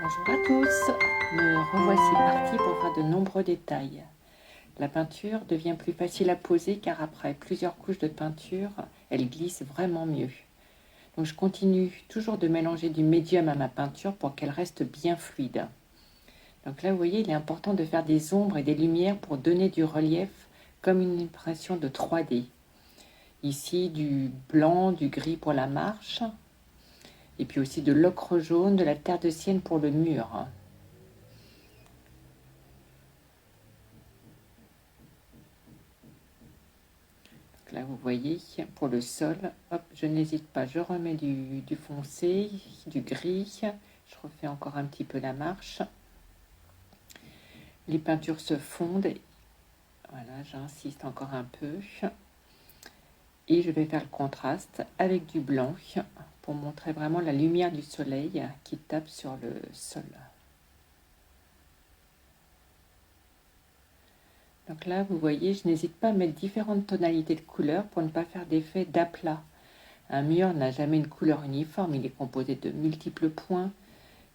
Bonjour à tous, me revoici partie pour faire de nombreux détails. La peinture devient plus facile à poser car après plusieurs couches de peinture, elle glisse vraiment mieux. Donc je continue toujours de mélanger du médium à ma peinture pour qu'elle reste bien fluide. Donc là vous voyez, il est important de faire des ombres et des lumières pour donner du relief comme une impression de 3D. Ici du blanc, du gris pour la marche, et puis aussi de l'ocre jaune, de la terre de sienne pour le mur. Là, vous voyez, pour le sol, hop, je n'hésite pas, je remets du foncé, du gris, je refais encore un petit peu la marche. Les peintures se fondent, voilà, j'insiste encore un peu. Et je vais faire le contraste avec du blanc pour montrer vraiment la lumière du soleil qui tape sur le sol. Donc là, vous voyez, je n'hésite pas à mettre différentes tonalités de couleurs pour ne pas faire d'effet d'aplat. Un mur n'a jamais une couleur uniforme, il est composé de multiples points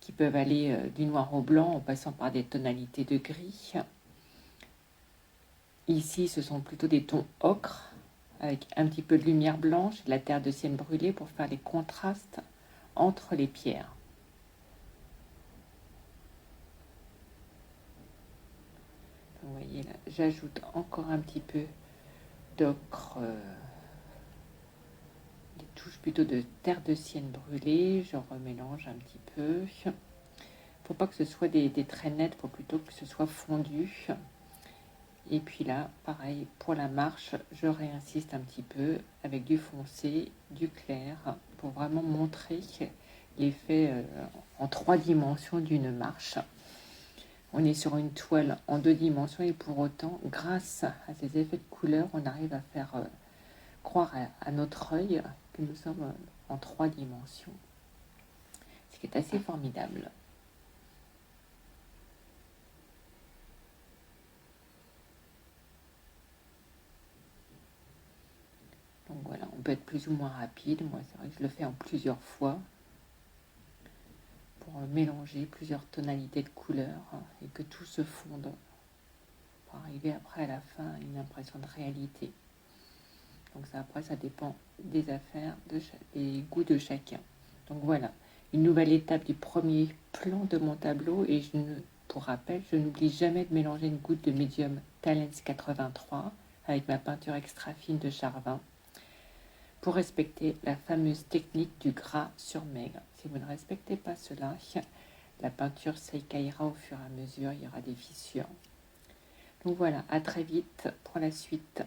qui peuvent aller du noir au blanc en passant par des tonalités de gris. Ici, ce sont plutôt des tons ocre avec un petit peu de lumière blanche et de la terre de sienne brûlée pour faire les contrastes entre les pierres. Vous voyez là, j'ajoute encore un petit peu d'ocre, des touches plutôt de terre de sienne brûlée, je remélange un petit peu. Il ne faut pas que ce soit des traits nets, il faut plutôt que ce soit fondu. Et puis là, pareil, pour la marche, je réinsiste un petit peu avec du foncé, du clair, pour vraiment montrer l'effet en 3 dimensions d'une marche. On est sur une toile en 2 dimensions et pour autant, grâce à ces effets de couleur, on arrive à faire croire à notre œil que nous sommes en 3 dimensions. Ce qui est assez formidable. Donc voilà, on peut être plus ou moins rapide. Moi, c'est vrai que je le fais en plusieurs fois pour mélanger plusieurs tonalités de couleurs et que tout se fonde pour arriver après à la fin à une impression de réalité. Donc ça, après, ça dépend des affaires, des goûts de chacun. Donc voilà, une nouvelle étape du premier plan de mon tableau et pour rappel, je n'oublie jamais de mélanger une goutte de médium Talens 83 avec ma peinture extra fine de Charvin pour respecter la fameuse technique du gras sur maigre. Si vous ne respectez pas cela, la peinture s'écaillera au fur et à mesure, il y aura des fissures. Donc voilà, à très vite pour la suite.